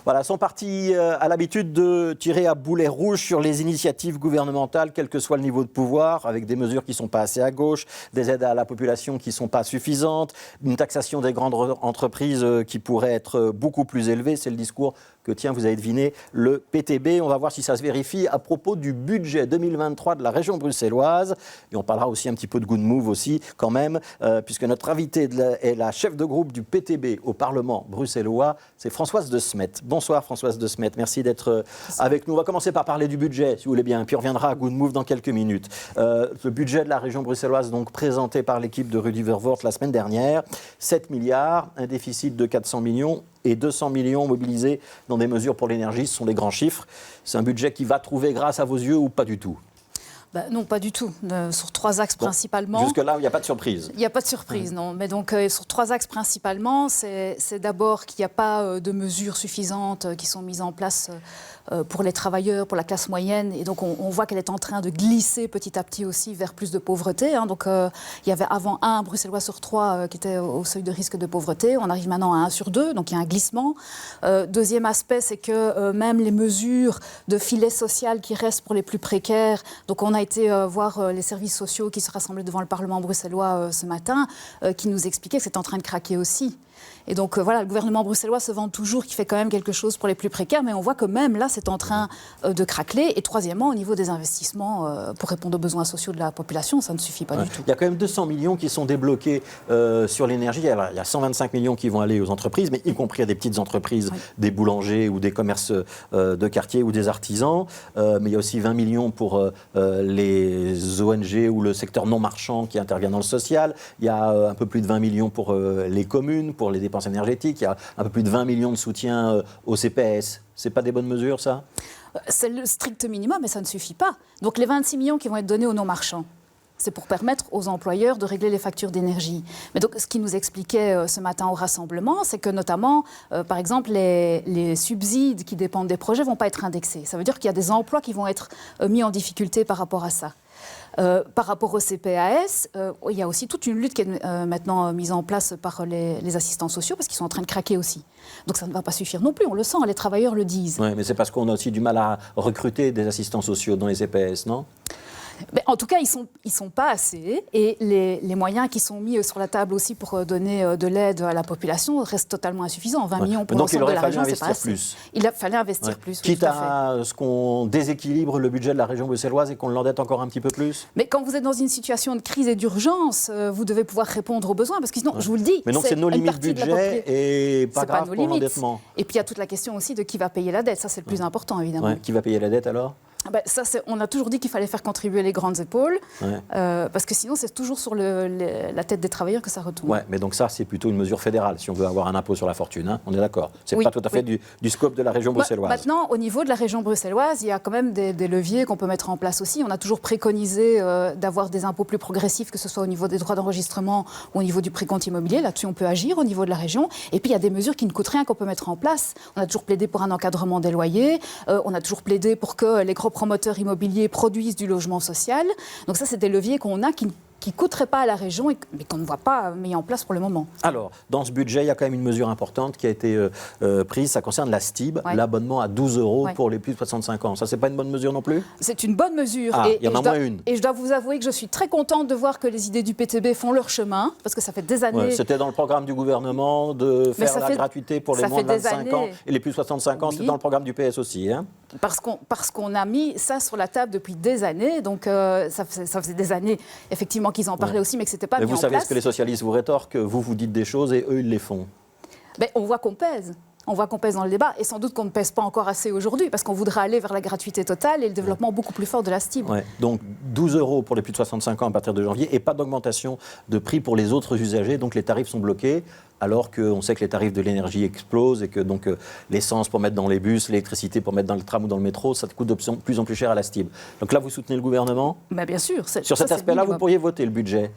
Voilà, sont partis à l'habitude de tirer à boulet rouge sur les initiatives gouvernementales, quel que soit le niveau de pouvoir, avec des mesures qui ne sont pas assez à gauche, des aides à la population qui ne sont pas suffisantes, une taxation des grandes entreprises qui pourrait être beaucoup plus élevée. C'est le discours que tient, vous avez deviné, le PTB. On va voir si ça se vérifie à propos du budget 2023 de la région bruxelloise. Et on parlera aussi un petit peu de good move aussi, quand même, puisque notre invitée est la chef de groupe du PTB au Parlement bruxellois, c'est Françoise De Smet. Bonsoir Françoise De Smet, merci d'être avec nous. On va commencer par parler du budget, si vous voulez bien, puis on reviendra à good move dans quelques minutes. Le budget de la région bruxelloise, donc présenté par l'équipe de Rudy Vervoort la semaine dernière, 7 milliards, un déficit de 400 millions, et 200 millions mobilisés dans des mesures pour l'énergie, ce sont les grands chiffres. C'est un budget qui va trouver grâce à vos yeux ou pas du tout ? Non, pas du tout. Sur 3 axes principalement. Jusque-là, il n'y a pas de surprise. Il n'y a pas de surprise, non. Mais donc, sur 3 axes principalement, c'est d'abord qu'il n'y a pas de mesures suffisantes qui sont mises en place pour les travailleurs, pour la classe moyenne. Et donc, on voit qu'elle est en train de glisser petit à petit aussi vers plus de pauvreté. Donc, il y avait avant 1 Bruxellois sur 3 qui était au seuil de risque de pauvreté. On arrive maintenant à 1 sur 2, donc il y a un glissement. Deuxième aspect, c'est que même les mesures de filet social qui restent pour les plus précaires, donc on a été voir les services sociaux qui se rassemblaient devant le Parlement bruxellois ce matin, qui nous expliquaient que c'est en train de craquer aussi. Et donc voilà, le gouvernement bruxellois se vante toujours qu'il fait quand même quelque chose pour les plus précaires, mais on voit que même là, c'est en train de craqueler. Et troisièmement, au niveau des investissements pour répondre aux besoins sociaux de la population, ça ne suffit pas du tout. Il y a quand même 200 millions qui sont débloqués sur l'énergie. Il y a 125 millions qui vont aller aux entreprises, mais y compris à des petites entreprises, des boulangers ou des commerces de quartier ou des artisans. Mais il y a aussi 20 millions pour les ONG ou le secteur non marchand qui intervient dans le social. Il y a un peu plus de 20 millions pour les communes, pour les dépenses énergétiques. Il y a un peu plus de 20 millions de soutien au CPS. Ce n'est pas des bonnes mesures, ça ? C'est le strict minimum, mais ça ne suffit pas. Donc les 26 millions qui vont être donnés aux non-marchands, c'est pour permettre aux employeurs de régler les factures d'énergie. Mais donc, ce qui nous expliquait ce matin au rassemblement, c'est que notamment, par exemple, les subsides qui dépendent des projets ne vont pas être indexés. Ça veut dire qu'il y a des emplois qui vont être mis en difficulté par rapport à ça. Par rapport au CPAS, il y a aussi toute une lutte qui est maintenant mise en place par les assistants sociaux parce qu'ils sont en train de craquer aussi. Donc ça ne va pas suffire non plus, on le sent, les travailleurs le disent. Oui, mais c'est parce qu'on a aussi du mal à recruter des assistants sociaux dans les CPAS, non ? Mais en tout cas, ils sont pas assez. Et les moyens qui sont mis sur la table aussi pour donner de l'aide à la population restent totalement insuffisants. 20 millions pour l'ensemble de la région, c'est pas assez. Il fallait investir plus. Quitte à ce qu'on déséquilibre le budget de la région bruxelloise et qu'on l'endette encore un petit peu plus. Mais quand vous êtes dans une situation de crise et d'urgence, vous devez pouvoir répondre aux besoins. Parce que sinon, je vous le dis, mais donc c'est nos limites budget et pas grave pour l'endettement. Et puis il y a toute la question aussi de qui va payer la dette. Ça, c'est le plus important, évidemment. Qui va payer la dette alors ? On a toujours dit qu'il fallait faire contribuer les grandes épaules, parce que sinon c'est toujours sur la tête des travailleurs que ça retombe. Ouais, mais donc ça c'est plutôt une mesure fédérale, si on veut avoir un impôt sur la fortune, hein, on est d'accord. C'est pas tout à fait du scope de la région bruxelloise. Maintenant, au niveau de la région bruxelloise, il y a quand même des leviers qu'on peut mettre en place aussi. On a toujours préconisé d'avoir des impôts plus progressifs, que ce soit au niveau des droits d'enregistrement ou au niveau du précompte immobilier. Là-dessus, on peut agir au niveau de la région. Et puis il y a des mesures qui ne coûtent rien qu'on peut mettre en place. On a toujours plaidé pour un encadrement des loyers, on a toujours plaidé pour que les gros promoteurs immobiliers produisent du logement social. Donc ça, c'est des leviers qu'on a qui ne coûteraient pas à la région, mais qu'on ne voit pas mis en place pour le moment. Alors, dans ce budget, il y a quand même une mesure importante qui a été prise. Ça concerne la STIB, l'abonnement à 12 € pour les plus de 65 ans. Ça, c'est pas une bonne mesure non plus ? C'est une bonne mesure. Il y en a moins une. Et je dois vous avouer que je suis très contente de voir que les idées du PTB font leur chemin, parce que ça fait des années... C'était dans le programme du gouvernement de faire la gratuité pour les moins de 25 ans et les plus de 65 ans. C'était dans le programme du PS aussi. Hein ? Parce qu'on a mis ça sur la table depuis des années. Donc, ça faisait des années, effectivement, qu'ils en parlaient aussi, mais que ce n'était pas mis en place. Mais vous savez ce que les socialistes vous rétorquent, vous dites des choses et eux, ils les font. On voit qu'on pèse. On voit qu'on pèse dans le débat, et sans doute qu'on ne pèse pas encore assez aujourd'hui, parce qu'on voudrait aller vers la gratuité totale et le développement beaucoup plus fort de la STIB. Donc 12 € pour les plus de 65 ans à partir de janvier, et pas d'augmentation de prix pour les autres usagers, donc les tarifs sont bloqués. alors qu'on sait que les tarifs de l'énergie explosent et que donc l'essence pour mettre dans les bus, l'électricité pour mettre dans le tram ou dans le métro, ça coûte de plus en plus cher à la STIB. Donc là, vous soutenez le gouvernement ? Bien sûr. Sur cet aspect-là, vous pourriez voter le budget ?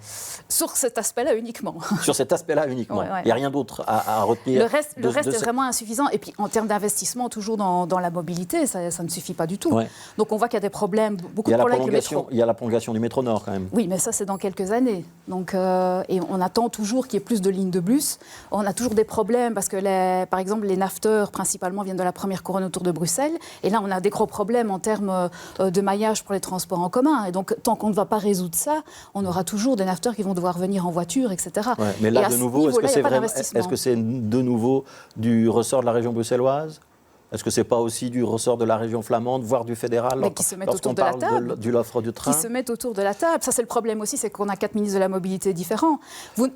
Sur cet aspect-là uniquement. Sur cet aspect-là uniquement. Ouais. Il n'y a rien d'autre à retenir. Le reste est vraiment insuffisant. insuffisant. Et puis, en termes d'investissement, toujours dans la mobilité, ça ne suffit pas du tout. Ouais. Donc, on voit qu'il y a des problèmes, beaucoup de problèmes avec le métro. Il y a la prolongation du métro Nord, quand même. Oui, mais ça, c'est dans quelques années. Donc, et on attend toujours qu'il y ait plus de lignes de bus. On a toujours des problèmes parce que, par exemple, les nafteurs, principalement, viennent de la première couronne autour de Bruxelles. Et là, on a des gros problèmes en termes de maillage pour les transports en commun. Et donc, tant qu'on ne va pas résoudre ça, on aura toujours des nafteurs qui vont devoir venir en voiture, etc. Ouais, mais là, de nouveau, est-ce que c'est de nouveau du ressort de la région bruxelloise ? Est-ce que ce n'est pas aussi du ressort de la région flamande, voire du fédéral, qui se mettent autour de la table, de l'offre du train? Qui se mettent autour de la table. Ça, c'est le problème aussi, c'est qu'on a 4 ministres de la mobilité différents.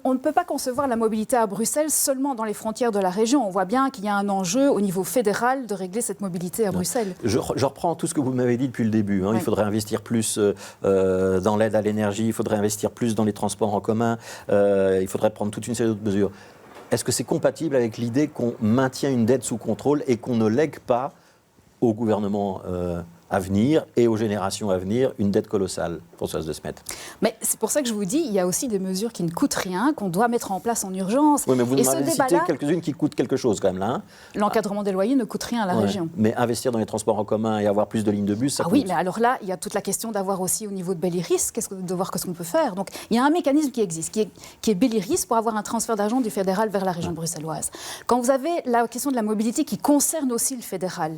On ne peut pas concevoir la mobilité à Bruxelles seulement dans les frontières de la région. On voit bien qu'il y a un enjeu au niveau fédéral de régler cette mobilité à Bruxelles. Je reprends tout ce que vous m'avez dit depuis le début. Il faudrait investir plus dans l'aide à l'énergie, il faudrait investir plus dans les transports en commun, il faudrait prendre toute une série d'autres mesures. Est-ce que c'est compatible avec l'idée qu'on maintient une dette sous contrôle et qu'on ne lègue pas au gouvernement à venir et aux générations à venir une dette colossale, Françoise De Smet? Mais c'est pour ça que je vous dis, il y a aussi des mesures qui ne coûtent rien, qu'on doit mettre en place en urgence. Oui, mais vous m'avez cité quelques-unes qui coûtent quelque chose quand même là. L'encadrement des loyers ne coûte rien à la région. Mais investir dans les transports en commun et avoir plus de lignes de bus, ça coûte. Oui, mais alors là, il y a toute la question d'avoir aussi au niveau de Belliris, de voir ce qu'on peut faire. Donc il y a un mécanisme qui existe, qui est Belliris pour avoir un transfert d'argent du fédéral vers la région bruxelloise. Quand vous avez la question de la mobilité qui concerne aussi le fédéral,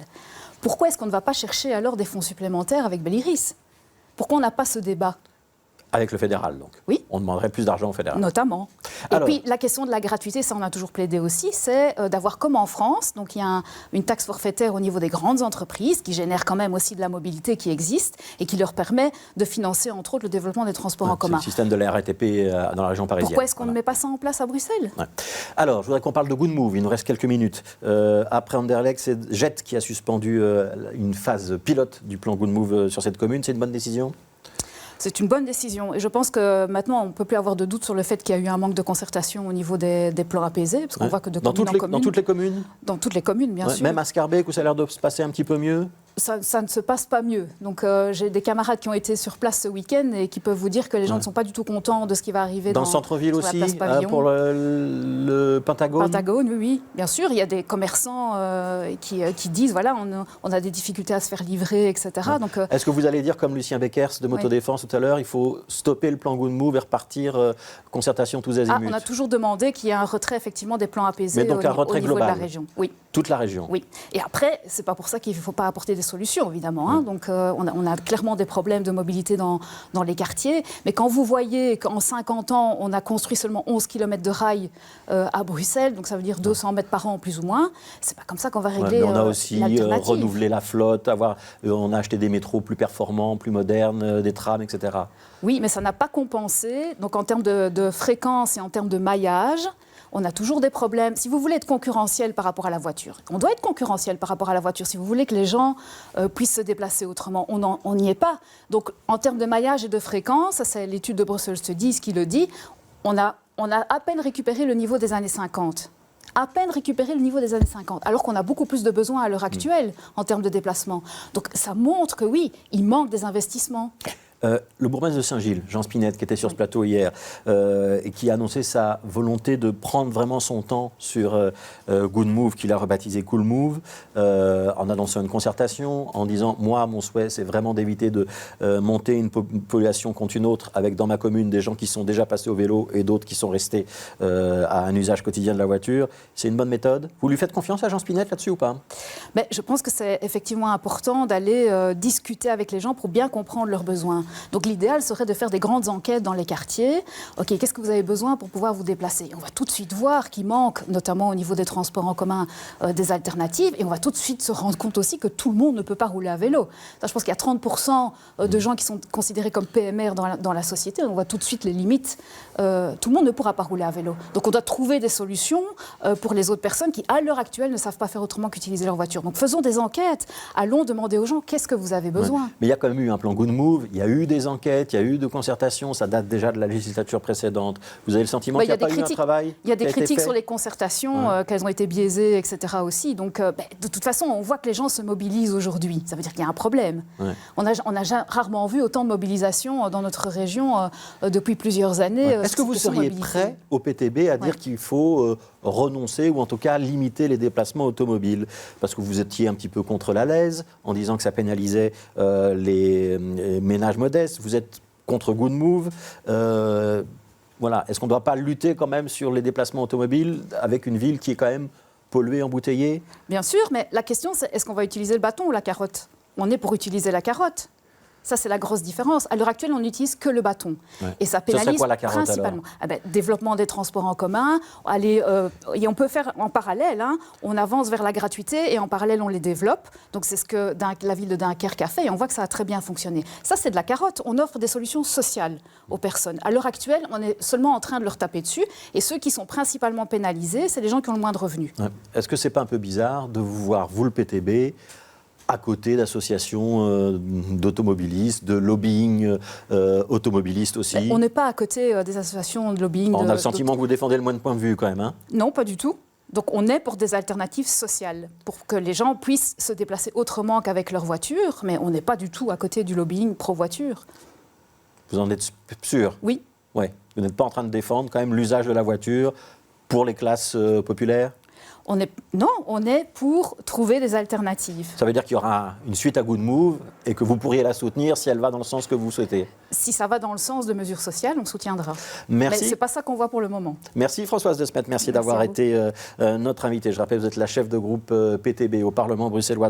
pourquoi est-ce qu'on ne va pas chercher alors des fonds supplémentaires avec Belliris? Pourquoi on n'a pas ce débat? Avec le fédéral, donc. Oui. On demanderait plus d'argent au fédéral. Notamment. Et puis, la question de la gratuité, ça, on a toujours plaidé aussi, c'est d'avoir, comme en France, donc il y a une taxe forfaitaire au niveau des grandes entreprises qui génère quand même aussi de la mobilité qui existe et qui leur permet de financer, entre autres, le développement des transports en commun. C'est le système de la RATP dans la région parisienne. Pourquoi est-ce qu'on ne met pas ça en place à Bruxelles? Alors, je voudrais qu'on parle de Good Move. Il nous reste quelques minutes. Après Anderlecht, c'est Jet qui a suspendu une phase pilote du plan Good Move sur cette commune. C'est une bonne décision? C'est une bonne décision. Et je pense que maintenant, on ne peut plus avoir de doute sur le fait qu'il y a eu un manque de concertation au niveau des plans apaisés. Parce qu'on voit que de commune en commune. Dans toutes les communes? Dans toutes les communes, bien sûr. Même à Scarbeck, où ça a l'air de se passer un petit peu mieux? Ça ne se passe pas mieux. Donc j'ai des camarades qui ont été sur place ce week-end et qui peuvent vous dire que les gens ne sont pas du tout contents de ce qui va arriver dans le centre-ville aussi, pour le Pentagone. Pentagone, oui, bien sûr. Il y a des commerçants qui disent, voilà, on a des difficultés à se faire livrer, etc. Ouais. Donc, est-ce que vous allez dire, comme Lucien Beckers de Motodéfense tout à l'heure, il faut stopper le plan Good Move et repartir concertation tous azimuts? On a toujours demandé qu'il y ait un retrait, effectivement, des plans apaisés. Mais donc un retrait niveau global de la région. Oui. Toute la région. Oui. Et après, c'est pas pour ça qu'il ne faut pas apporter des solutions, évidemment. Hein. Donc, on a clairement des problèmes de mobilité dans les quartiers. Mais quand vous voyez qu'en 50 ans, on a construit seulement 11 km de rails à Bruxelles, donc ça veut dire 200 mètres par an, plus ou moins, c'est pas comme ça qu'on va régler mais on a aussi renouvelé la flotte, on a acheté des métros plus performants, plus modernes, des trams, etc. Oui, mais ça n'a pas compensé. Donc, en termes de fréquence et en termes de maillage, on a toujours des problèmes. Si vous voulez être concurrentiel par rapport à la voiture, on doit être concurrentiel par rapport à la voiture. Si vous voulez que les gens puissent se déplacer autrement, on n'y est pas. Donc, en termes de maillage et de fréquence, ça c'est l'étude de Brussels Studies qui le dit, on a à peine récupéré le niveau des années 50. À peine récupéré le niveau des années 50, alors qu'on a beaucoup plus de besoins à l'heure actuelle en termes de déplacement. Donc, ça montre que oui, il manque des investissements. Le bourgmestre de Saint-Gilles, Jean Spinette, qui était sur ce plateau hier, et qui a annoncé sa volonté de prendre vraiment son temps sur Good Move, qu'il a rebaptisé Cool Move, en annonçant une concertation, en disant « Moi, mon souhait, c'est vraiment d'éviter de monter une population contre une autre, avec dans ma commune des gens qui sont déjà passés au vélo et d'autres qui sont restés à un usage quotidien de la voiture. » C'est une bonne méthode. Vous lui faites confiance à Jean Spinette là-dessus ou pas? Mais je pense que c'est effectivement important d'aller discuter avec les gens pour bien comprendre leurs besoins. Donc l'idéal serait de faire des grandes enquêtes dans les quartiers. OK, qu'est-ce que vous avez besoin pour pouvoir vous déplacer? On va tout de suite voir qu'il manque, notamment au niveau des transports en commun, des alternatives. Et on va tout de suite se rendre compte aussi que tout le monde ne peut pas rouler à vélo. Ça, je pense qu'il y a 30% de gens qui sont considérés comme PMR dans la société. On voit tout de suite les limites. Tout le monde ne pourra pas rouler à vélo. Donc on doit trouver des solutions pour les autres personnes qui, à l'heure actuelle, ne savent pas faire autrement qu'utiliser leur voiture. Donc faisons des enquêtes. Allons demander aux gens qu'est-ce que vous avez besoin. Ouais. Mais il y a quand même eu un plan Good Move, il y a eu des enquêtes, il y a eu de concertations, ça date déjà de la législature précédente. Vous avez le sentiment qu'il n'y a pas eu un travail? Il y a des critiques sur les concertations, qu'elles ont été biaisées, etc. aussi. Donc de toute façon, on voit que les gens se mobilisent aujourd'hui. Ça veut dire qu'il y a un problème. Ouais. On a rarement vu autant de mobilisation dans notre région depuis plusieurs années. Ouais. Est-ce que vous seriez prêt au PTB à dire qu'il faut renoncer ou en tout cas limiter les déplacements automobiles. Parce que vous étiez un petit peu contre la lèse en disant que ça pénalisait les ménages modestes. Vous êtes contre Good Move. Voilà. Est-ce qu'on ne doit pas lutter quand même sur les déplacements automobiles avec une ville qui est quand même polluée, embouteillée? Bien sûr, mais la question c'est est-ce qu'on va utiliser le bâton ou la carotte? On est pour utiliser la carotte. Ça, c'est la grosse différence. À l'heure actuelle, on n'utilise que le bâton. Ouais. Et ça pénalise serait quoi, la carotte, principalement. Développement des transports en commun. Et on peut faire en parallèle. On avance vers la gratuité et en parallèle, on les développe. Donc, c'est ce que la ville de Dunkerque a fait et on voit que ça a très bien fonctionné. Ça, c'est de la carotte. On offre des solutions sociales aux personnes. À l'heure actuelle, on est seulement en train de leur taper dessus. Et ceux qui sont principalement pénalisés, c'est les gens qui ont le moins de revenus. Ouais. Est-ce que c'est pas un peu bizarre de vous voir, vous, le PTB, à côté d'associations d'automobilistes, de lobbying automobilistes aussi? On n'est pas à côté des associations de lobbying. On a le sentiment que vous défendez le moins de points de vue quand même. Hein? Non, pas du tout. Donc on est pour des alternatives sociales, pour que les gens puissent se déplacer autrement qu'avec leur voiture, mais on n'est pas du tout à côté du lobbying pro-voiture. Vous en êtes sûr? Oui. Ouais. Vous n'êtes pas en train de défendre quand même l'usage de la voiture pour les classes populaires? Non, on est pour trouver des alternatives. Ça veut dire qu'il y aura une suite à Good Move et que vous pourriez la soutenir si elle va dans le sens que vous souhaitez? Si ça va dans le sens de mesures sociales, on soutiendra. Merci. Mais ce n'est pas ça qu'on voit pour le moment. Merci Françoise Desmet, merci d'avoir été notre invitée. Je rappelle, vous êtes la chef de groupe PTB au Parlement bruxellois.